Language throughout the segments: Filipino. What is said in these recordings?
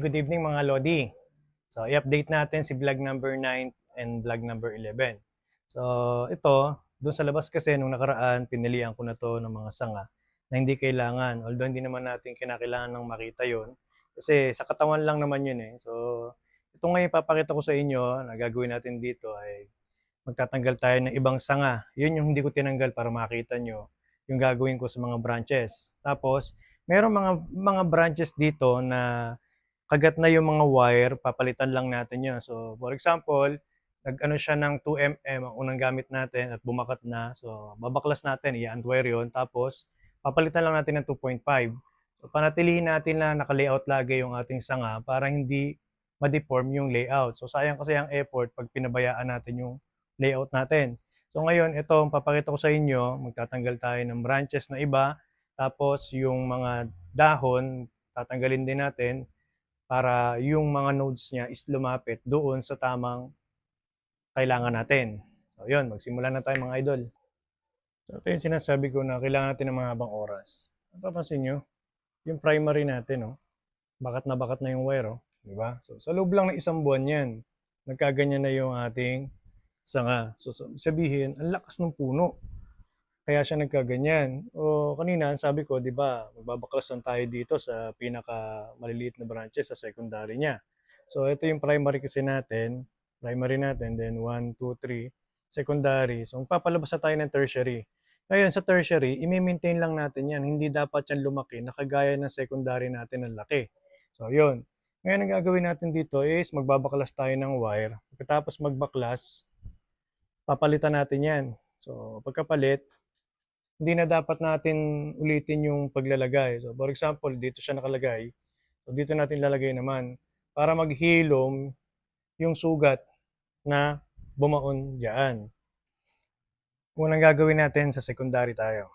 Good evening mga Lodi. So, i-update natin si vlog number 9 and vlog number 11. So, ito, doon sa labas kasi nung nakaraan, pinilian ko na to ng mga sanga na hindi kailangan. Although hindi naman natin kinakailangan ng makita yon kasi sa katawan lang naman yun eh. So, ito ngayon ipapakita ko sa inyo na gagawin natin dito ay magtatanggal tayo ng ibang sanga. Yun yung hindi ko tinanggal para makita nyo yung gagawin ko sa mga branches. Tapos, merong mga branches dito na kagat na yung mga wire, papalitan lang natin yun. So, for example, nag-ano siya ng 2mm ang unang gamit natin at bumakat na. So, babaklas natin, i-unwire yun. Tapos, papalitan lang natin ng 2.5. So, panatilihin natin na naka-layout lagi yung ating sanga para hindi ma-deform yung layout. So, sayang kasi ang effort pag pinabayaan natin yung layout natin. So, ngayon, ito, papakita ko sa inyo, magtatanggal tayo ng branches na iba. Tapos, yung mga dahon, tatanggalin din natin para yung mga nodes niya is lumapit doon sa tamang kailangan natin. So yun, magsimula na tayo mga idol. So ito yung sinasabi ko na kailangan natin ng mga habang oras. Napapansin nyo, yung primary natin, oh, bakat na yung wire, oh, di ba? So sa loob lang ng isang buwan yan, nagkaganyan na yung ating sanga. So sabihin, ang lakas ng puno. Kaya siya nagkaganyan. O kanina, sabi ko, di ba, magbabaklas lang tayo dito sa pinaka maliliit na branches sa secondary niya. So ito yung primary natin, then 1, 2, 3, secondary. So magpapalabas na tayo ng tertiary. Ngayon sa tertiary, i-maintain lang natin yan. Hindi dapat yan lumaki na kagaya ng secondary natin ng laki. So yun. Ngayon ang gagawin natin dito is magbabaklas tayo ng wire. Pagkatapos magbaklas, papalitan natin yan. So pagkapalit, hindi na dapat natin ulitin yung paglalagay. So, for example, dito siya nakalagay. So, dito natin lalagay naman para maghilom yung sugat na bumaon diyan. Unang gagawin natin sa secondary tayo.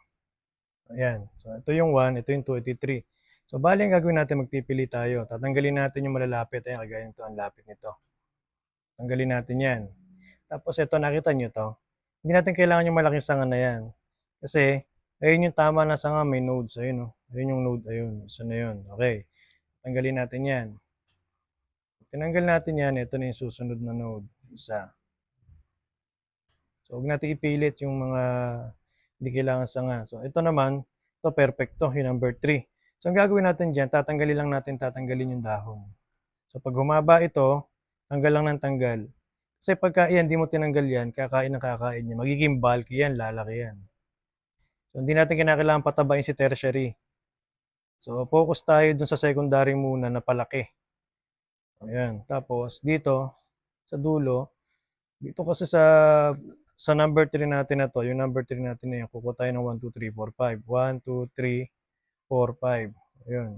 Ayan. So, ito yung 1, ito yung 2, ito yung 3. So, bali ang gagawin natin, magpipili tayo. Tatanggalin natin yung malalapit. Ayan, kagaya nito, ang lapit nito. Tanggalin natin yan. Tapos, ito, nakita nyo to. Hindi natin kailangan yung malaking sanga na yan. Kasi, ayun yung tama na sanga, may nodes. Ayun, oh. Ayun yung node, ayun. Isa na yun. Okay. Tanggalin natin yan. Tinanggal natin yan, ito na yung susunod na node. Isa. So, huwag natin ipilit yung mga hindi kailangan sanga. So, ito naman, ito perfecto, yung number 3. So, ang gagawin natin dyan, tatanggalin yung dahon. So, pag humaba ito, tanggal lang ng tanggal. Kasi pagka yan, di mo tinanggal yan, kakain ng kakain niya. Magiging bulky yan, lalaki yan. So, hindi natin kinakailangan patabain si tertiary. So, focus tayo dun sa secondary muna na palaki. Ayan. Tapos, dito, sa dulo, dito kasi sa number 3 natin na to, yung number 3 natin na yan, kukuha tayo ng 1, 2, 3, 4, 5. 1, 2, 3, 4, 5. Ayun.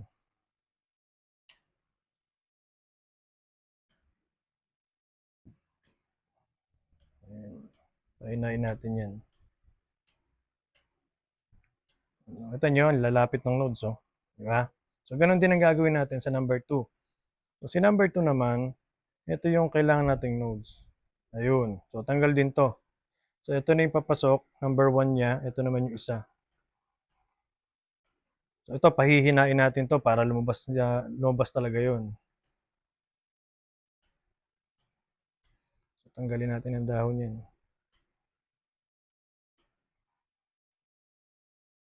Ayan. Painain natin yan. Ito nyo, lalapit ng nodes, oh. Diba? So, ganun din ang gagawin natin sa number 2. So, si number 2 naman, ito yung kailangan nating nodes. Ayun. So, tanggal din to. So, ito na yung papasok. Number 1 niya. Ito naman yung isa. So, ito, pahihinain natin to para lumabas talaga yun. So, tanggalin natin ang dahon yan.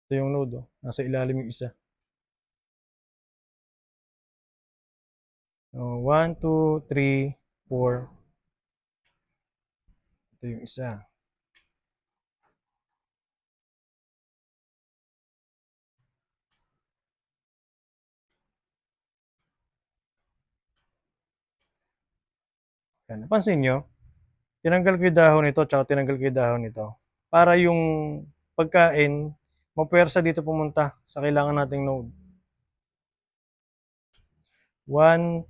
Ito yung node, oh. Nasa ilalim yung isa. So, 1, 2, 3, 4. Ito yung isa. Yan. Napansin nyo? Tinanggal ko yung dahon nito, tsaka tinanggal ko yung dahon nito. Para yung pagkain, mapuwersa dito pumunta sa kailangan nating node. 1,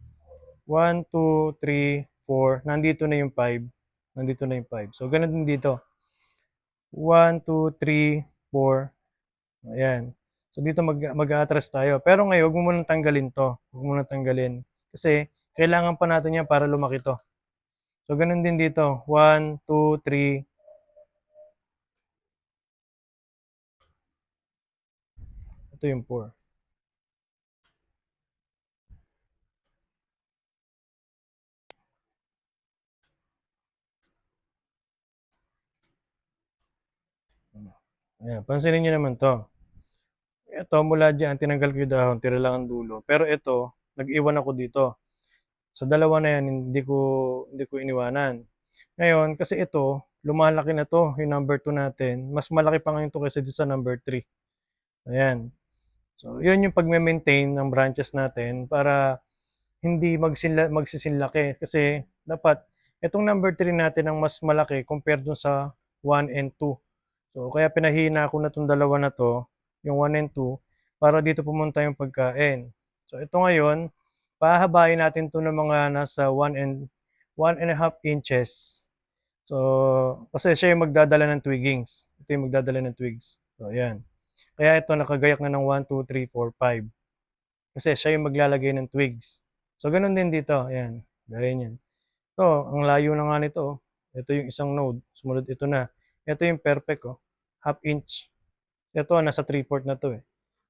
1, 2, 3, 4. Nandito na yung 5. Nandito na yung 5. So, ganun din dito. 1, 2, 3, 4. Ayan. So, dito mag-a-atras tayo. Pero ngayon, huwag mo munang tanggalin to. Huwag mo munang tanggalin. Kasi, kailangan pa natin yan para lumaki to. So, ganun din dito. 1, 2, 3. Ito yung 4. Ayan, pansinin niyo naman 'to. Ito mula diyan tinanggal ko yung dahon, tira lang ang dulo. Pero ito, nag-iwan ako dito. Sa dalawa na 'yan hindi ko iniwanan. Ngayon kasi ito, lumalaki na 'to, yung number 2 natin. Mas malaki pa ngayon 'to kaysa dun sa number 3. Ayan. So, 'yun yung pagme-maintain ng branches natin para hindi magsisinlaki. Kasi dapat itong number 3 natin ang mas malaki compared dun sa 1 and 2. So, kaya pinahina ko na 'tong dalawa na 'to, yung 1 and 2, para dito pumunta yung pagkain. So, ito ngayon, pahahabain natin 'to ng mga nasa 1 and a half inches. So, kasi siya yung magdadala ng twiggings. Ito yung magdadala ng twigs. So, ayan. Kaya ito nakagayak na ng 1, 2, 3, 4, 5. Kasi siya yung maglalagay ng twigs. So, ganun din dito. Ayan. Gaya niyan. Ito, ang layo na nga nito. Oh. Ito yung isang node. Sumunod ito na. Ito yung perfect. Oh. Half inch. Ito, nasa 3/4 na to eh.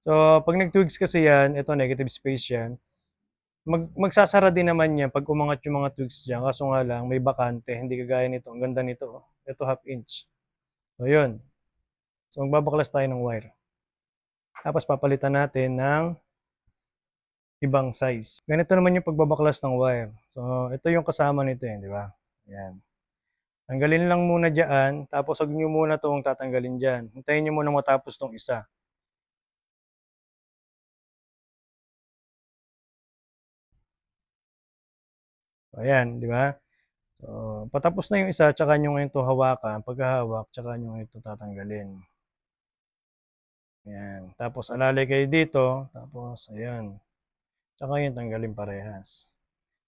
So, pag nag-twigs kasi yan, ito negative space yan, magsasara din naman yan pag umangat yung mga twigs dyan. Kaso nga lang, may bakante. Hindi kagaya nito. Ang ganda nito. Oh. Ito half inch. So, yun. So, magbabaklas tayo ng wire. Tapos, papalitan natin ng ibang size. Ganito naman yung pagbabaklas ng wire. So, ito yung kasama nito eh, di ba? Ayan. Tanggalin lang muna dyan, tapos huwag nyo muna itong tatanggalin dyan. Hintayin nyo muna matapos tong isa. Ayan, di ba? So, patapos na yung isa, tsaka nyo ngayon ito hawakan. Pagkahawak, tsaka nyo ngayon ito tatanggalin. Ayan. Tapos alalay kayo dito, tapos ayan. Tsaka yun tanggalin parehas.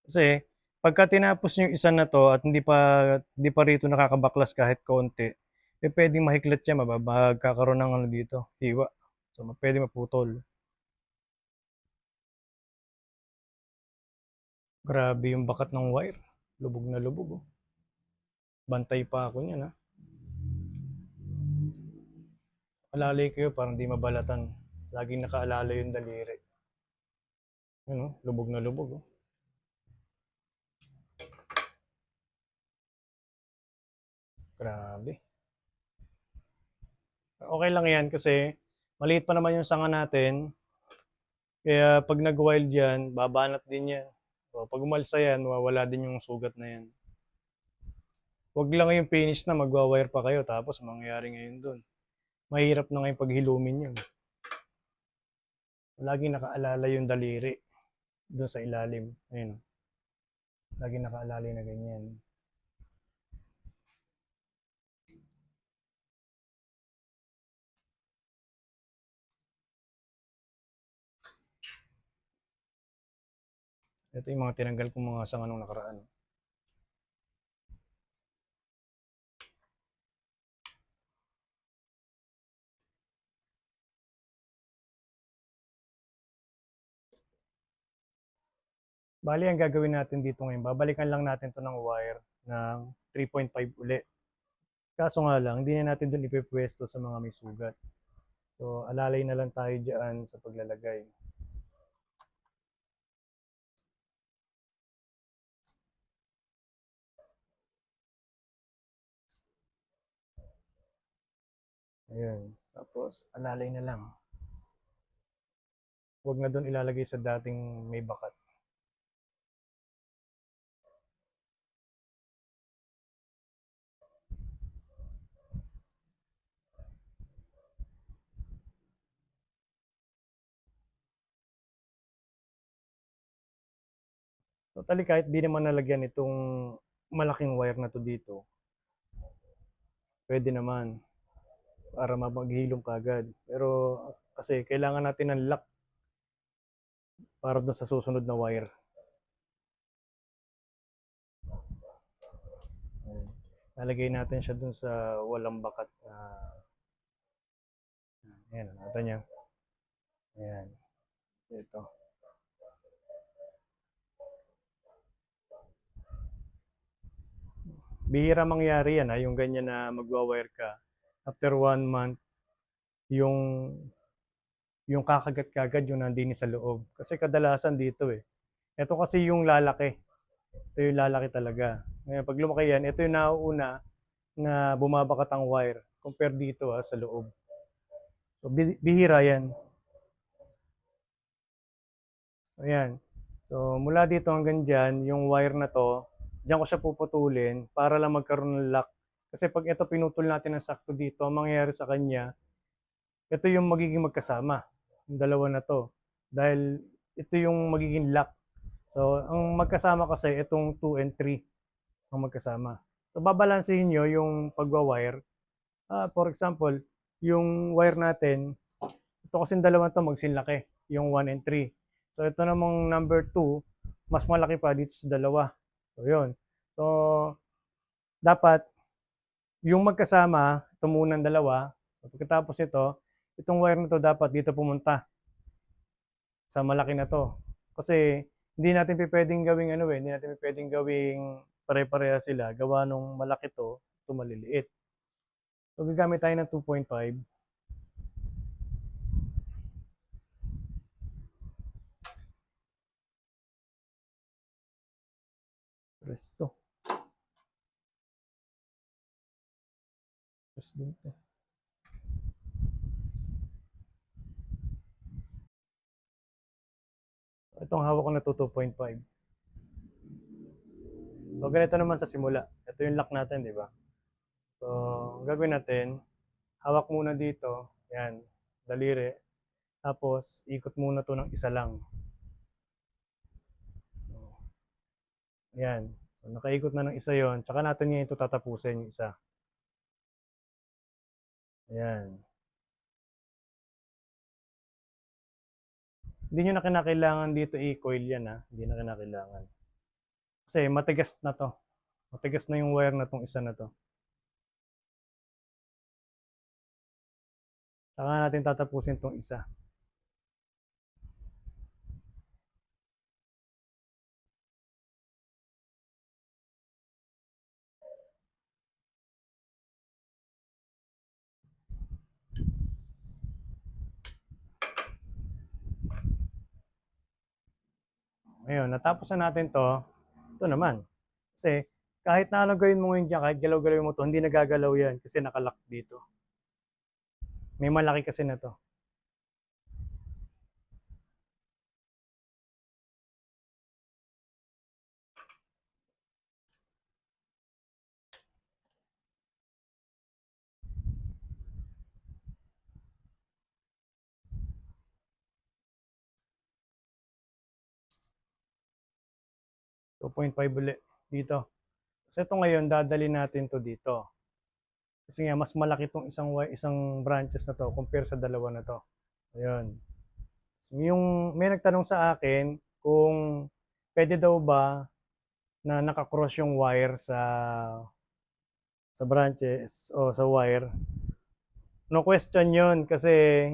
Kasi, pagka tinapos yung isa na to at hindi pa rito nakakabaklas kahit konti, eh pwedeng mahiklat siya, magkakaroon ng ano dito, hiwa. So, pwede maputol. Grabe yung bakat ng wire. Lubog na lubog. Oh. Bantay pa ako niyan ha. Alalay kayo para hindi mabalatan. Laging nakaalalay yung daliri. Yun oh, lubog na lubog. Oh. Grabe. Okay lang yan kasi maliit pa naman yung sanga natin. Kaya pag nag-wild yan, babanat din yan. So, pag umalsa yan, mawawala din yung sugat na yan. Huwag lang yung finish na magwa-wire pa kayo tapos mangyayari ngayon dun. Mahirap na ngayon paghilumin yun. Laging nakaalala yung daliri dun sa ilalim. Ayun. Laging nakaalala na ganyan. Ito yung mga tinanggal kong mga sanga nung nakaraan. Bali, ang gagawin natin dito ngayon, babalikan lang natin to ng wire ng 3.5 uli. Kaso nga lang, hindi na natin dun ipipwesto sa mga may sugat. So, alalay na lang tayo dyan sa paglalagay. Ayun. Tapos, alalay na lang. Huwag na dun ilalagay sa dating may bakat. Totally, kahit di naman nalagyan itong malaking wire na to dito, pwede naman para maghilom kagad. Pero kasi kailangan natin ng lock para doon sa susunod na wire. Ayan. Lalagay natin siya doon sa walang bakat na ayan, natin niya. Ayan. Ito. Bihira mangyari yan ha, yung ganyan na magwa-wire ka. After 1 month, yung kakagat-kagad yung nandini sa loob. Kasi kadalasan dito eh. Ito kasi yung lalaki. Ito yung lalaki talaga. Ngayon, pag lumaki yan, ito yung nauuna na bumabakat ang wire compare dito sa loob. So, bihira yan. Ayan. So, mula dito hanggang dyan, yung wire na to, dyan ko siya puputulin para lang magkaroon ng lock. Kasi pag ito pinutol natin ng sakto dito, ang mangyayari sa kanya, ito yung magiging magkasama, yung dalawa na to. Dahil ito yung magiging lock. So, ang magkasama kasi itong 2 and 3 ang magkasama. So, babalansehin nyo yung pagwa-wire. For example, yung wire natin, ito kasing dalawa to magsinlaki, yung 1 and 3. So, ito namang number 2, mas malaki pa dito sa dalawa. So, yun. So, dapat yung magkasama, ito munang dalawa. So, pagkatapos ito, itong wire na to dapat dito pumunta sa malaki na to. Kasi hindi natin pwedeng gawing ano hindi natin pwedeng gawing pare-pareha sila. Gawa nung malaki to, ito maliliit. So, gagamit tayo ng 2.5. Press to. Press dito. Itong hawak ko na 2.5. So, ganito naman sa simula. Ito yung lock natin, di ba? So, ang gagawin natin, hawak muna dito. Yan, daliri. Tapos, ikot muna to ng isa lang. So, yan. So, nakaikot na ng isa yon. Tsaka natin ngayon ito tatapusin yung isa. Ayan. Hindi nyo na kinakailangan dito i-coil yan ha. Hindi na kinakailangan. Kasi matigas na to. Matigas na yung wire na tong isa na to. Saka natin tatapusin tong isa. Ngayon, natapos na natin to. Ito naman. Kasi kahit na ano gawin mo ngayon dyan, kahit galaw-galaw mo to, hindi nagagalaw yan kasi nakalock dito. May malaki kasi na to. So, 2.5 ulit dito. Kasi ito ngayon, dadali natin to dito. Kasi nga, mas malaki itong isang branches na to compare sa dalawa na to. Ayun. So, may nagtanong sa akin kung pwede daw ba na nakakross yung wire sa branches o sa wire. No question yun kasi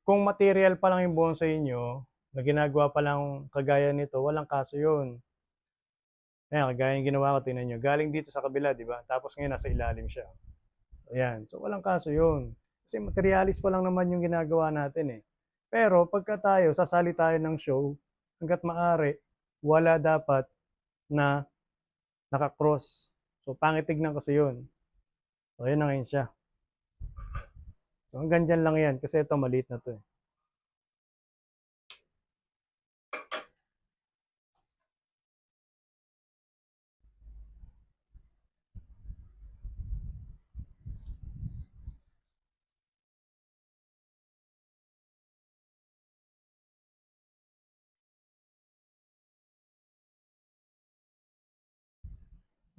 kung material pa lang yung bonsai nyo, na ginagawa pa lang kagaya nito, walang kaso yun. Ayan, kagaya yung ginawa ko, tingnan nyo. Galing dito sa kabila, di ba? Tapos ngayon nasa ilalim siya. Ayan, so walang kaso yun. Kasi materialis pa lang naman yung ginagawa natin eh. Pero pagka tayo, sasali tayo ng show, hanggat maaari, wala dapat na nakakross. So pangit tignan kasi yun. So ayan na ngayon siya. So hanggang dyan lang yan kasi ito maliit na to eh.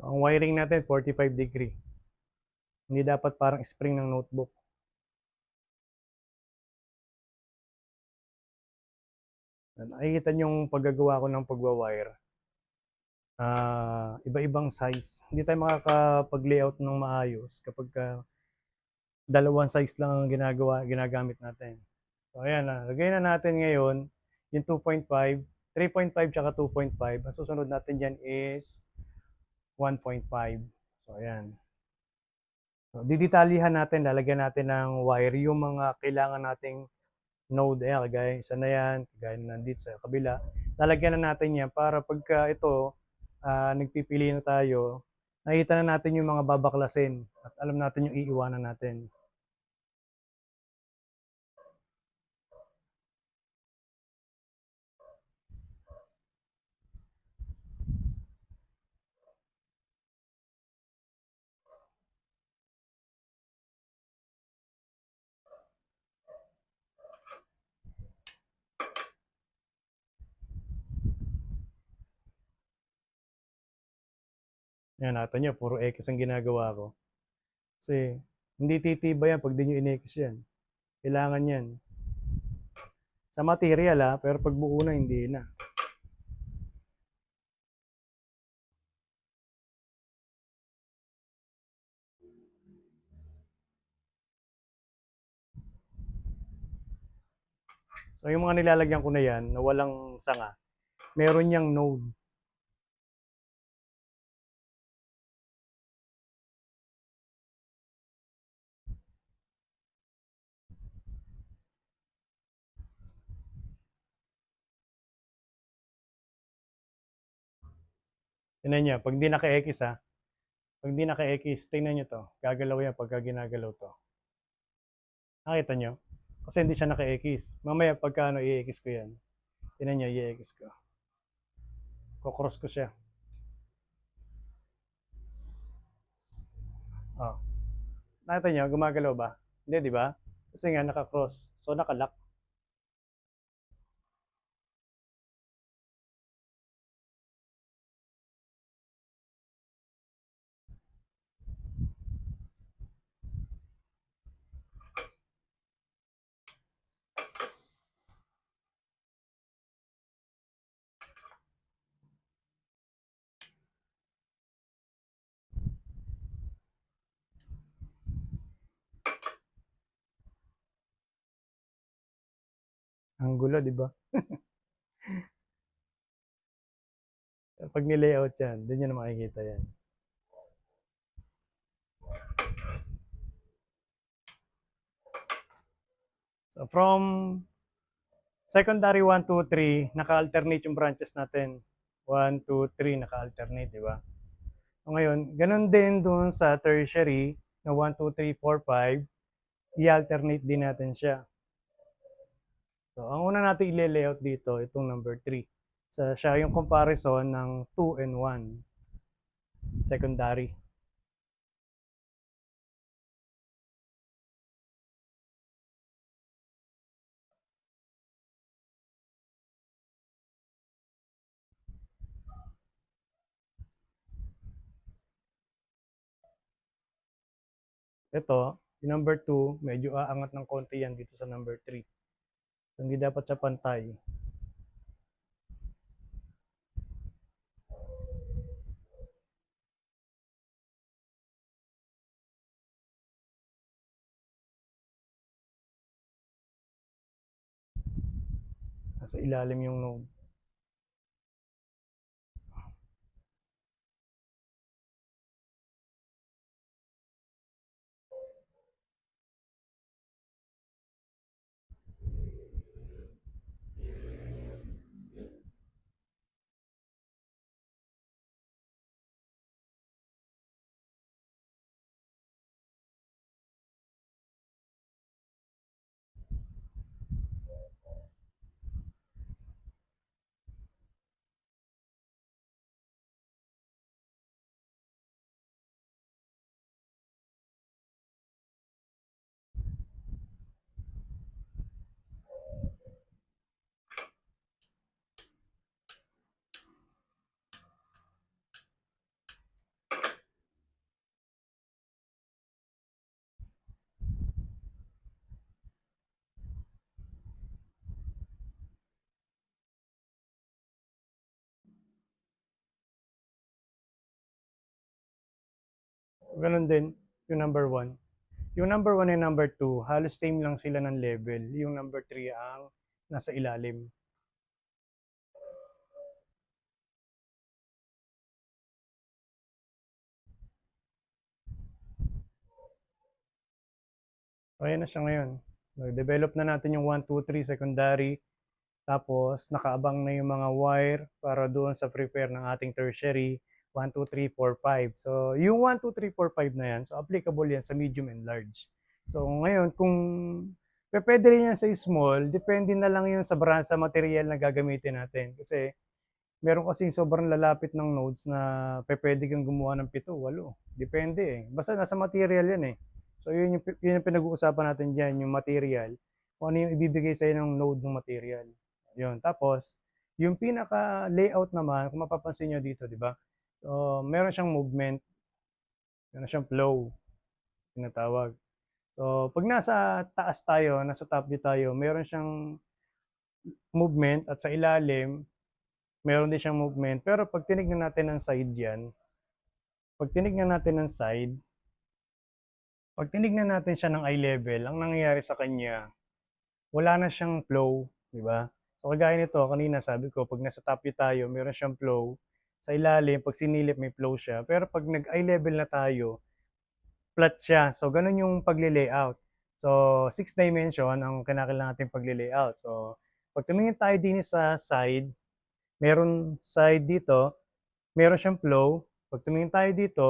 So, ang wiring natin 45 degree. Hindi dapat parang spring ng notebook. Nakikita niyo yung paggagawa ko ng pagwa-wire. Iba-ibang size. Hindi tayo makakapag-layout ng maayos kapag dalawang size lang ang ginagamit natin. So ayan na, lagay na natin ngayon yung 2.5, 3.5 tsaka 2.5. Ang susunod natin dyan is 1.5. So ayan. So, didetalihan natin, lalagyan natin ng wire yung mga kailangan nating node. Ayan, kagaya isa na yan, kagaya na nandito sa kabila. Lalagyan na natin yan para pagka ito, nagpipili na tayo, nakita na natin yung mga babaklasin at alam natin yung iiwanan natin. Yan, nakita nyo, puro X ang ginagawa ko. Kasi, hindi titibay yan pag di nyo in-X yan. Kailangan yan. Sa material pero pag buo na, hindi na. So, yung mga nilalagyan ko na yan, na walang sanga, meron niyang node. Tingnan nyo, pag di naka-X pag di naka-X, tingnan nyo to, gagalaw yan pagka ginagalaw to. Nakita nyo? Kasi hindi siya naka-X. Mamaya pagka i-X ko yan, tingnan nyo, i-X ko. Kukross ko siya. Oh. Nakita nyo, gumagalaw ba? Hindi, di ba? Kasi nga naka-cross. So, naka-lock. Ang gulo, di ba? Pag nilayout yan, doon nyo na makikita yan. So, from secondary 1, 2, 3, naka-alternate yung branches natin. 1, 2, 3, naka-alternate, di ba? So, ngayon, ganun din doon sa tertiary na 1, 2, 3, 4, 5, i-alternate din natin siya. So, ang una natin i-layout dito, itong number 3. So, siya yung comparison ng 2 and 1, secondary. Ito, yung number 2, medyo aangat ng konti yan dito sa number 3. So, hindi dapat siya pantay. Nasa ilalim yung node. Ganun din, yung number 1. Yung number 1 and number 2, halos same lang sila ng level. Yung number 3 ang nasa ilalim. So, ayan na siya ngayon. Nag-develop na natin yung 1, 2, 3 secondary. Tapos, nakaabang na yung mga wire para doon sa prepare ng ating tertiary. 1, 2, 3, 4, 5. So, yung 1, 2, 3, 4, 5 na yan, so applicable yan sa medium and large. So, ngayon, kung pwede rin yan sa small, depende na lang yun sa material na gagamitin natin. Kasi, meron kasing sobrang lalapit ng nodes na pwede kang gumawa ng 7, 8. Depende eh. Basta nasa material yan eh. So, yun yung pinag-uusapan natin dyan, yung material. Kung ano yung ibibigay sa'yo ng node ng material. Yun. Tapos, yung pinaka-layout naman, kung mapapansin nyo dito, di ba? So, meron siyang movement, meron siyang flow, tinatawag. So, pag nasa taas tayo, nasa top view tayo, meron siyang movement at sa ilalim, meron din siyang movement. Pero pag tinignan natin ng side yan, pag tinignan natin ng side, pag tinignan natin siya ng eye level, ang nangyayari sa kanya, wala na siyang flow, di ba? So kagaya nito, kanina sabi ko, pag nasa top view tayo, meron siyang flow. Sa ilalim, pag sinilip, may flow siya. Pero pag nag-eye level na tayo, flat siya. So ganun yung pagli-layout. So 6 dimension ang kinakailangan natin pagli-layout. So pag tumingin tayo din sa side, meron side dito, meron siyang flow. Pag tumingin tayo dito,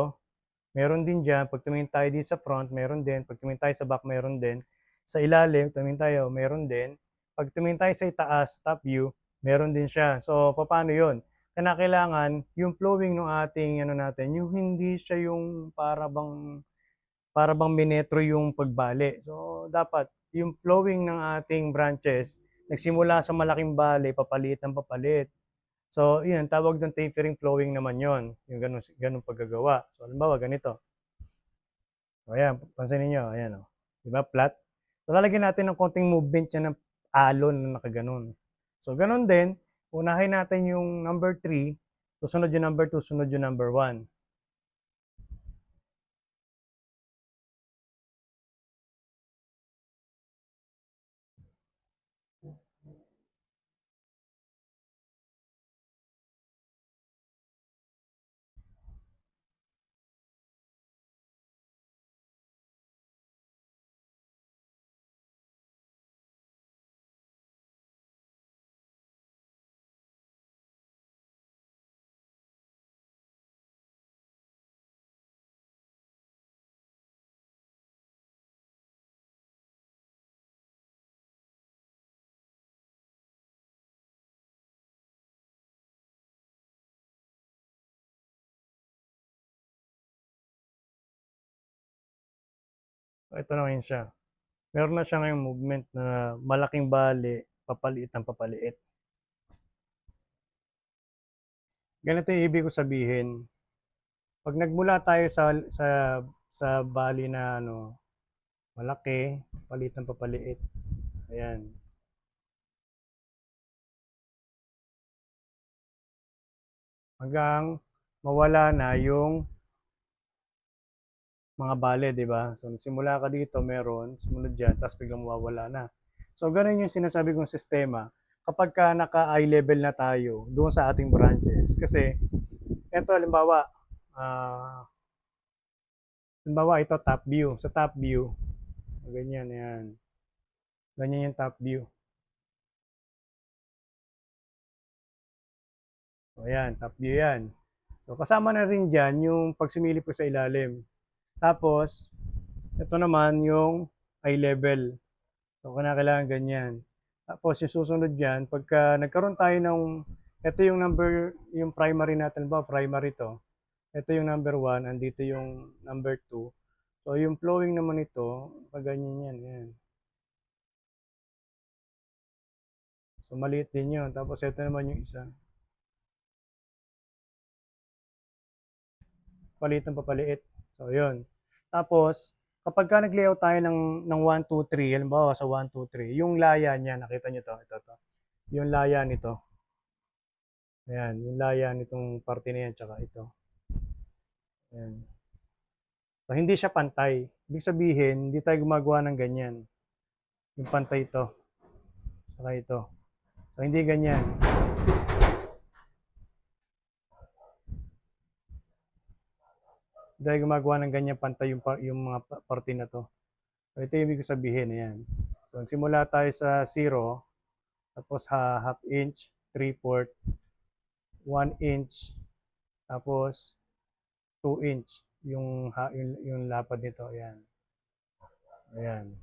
meron din dyan. Pag tumingin tayo din sa front, meron din. Pag tumingin tayo sa back, meron din. Sa ilalim, tumingin tayo, meron din. Pag tumingin tayo sa itaas, top view, meron din siya. So, paano yun? Kailangan yung flowing ng ating ano natin, yung hindi siya yung para bang minetro yung pagbali. So, dapat yung flowing ng ating branches, nagsimula sa malaking bali, papalit ng papalit. So, yun, tawag ng tapering flowing naman yon, yung ganun paggagawa. So, halimbawa, ganito. So, ayan, pansinin nyo, ayan, oh. Diba, flat? So, lalagyan natin ng konting movement yan ng alon na nakaganon. So, ganun din, unahin natin yung number 3, susunod yung number 2, sunod yung number 1. So, ito na ngayon siya. Meron na siya ngayong movement na malaking bali, papaliit ng papaliit. Ganito yung ibig ko sabihin. Pag nagmula tayo sa bali na ano, malaki, palit ng papaliit. Ayan. Hanggang mawala na yung mga bale, di ba? So, simula ka dito, meron, sumunod dyan, tapos biglang mawawala na. So, ganun yung sinasabi kong sistema kapag ka naka-eye level na tayo doon sa ating branches. Kasi, eto, halimbawa, ito top view. Sa top view, ganyan, yan. Ganyan yung top view. So, ayan, top view yan. So, kasama na rin dyan yung pag sumilip ko sa ilalim. Tapos, ito naman yung eye level. So, kailangan ganyan. Tapos, yung susunod dyan, pagka nagkaroon tayo ng, ito yung number, yung primary natin ba, primary to. Ito yung number 1, andito yung number 2. So, yung flowing naman ito, ganyan yan, yan. So, maliit din yun. Tapos, ito naman yung isa. Paliit ng papaliit. So, yun. Tapos, kapag ka nag-layout tayo ng 1, 2, 3, halimbawa sa 1, 2, 3, yung laya niya, nakita nyo to, ito. Yung laya nito. Ayan, yung laya nitong parte na yan, tsaka ito. Ayan. So, hindi siya pantay. Ibig sabihin, hindi tayo gumagawa ng ganyan. Yung pantay ito. Saka ito. So, hindi ganyan. Hindi tayo gumagawa ng ganyan pantay yung mga parte na to. So, ito yung ibig sabihin. Ayan. So, nagsimula tayo sa 0, tapos half inch, 3/4, 1 inch, tapos 2 inch yung lapad nito. Ayan. Ayan.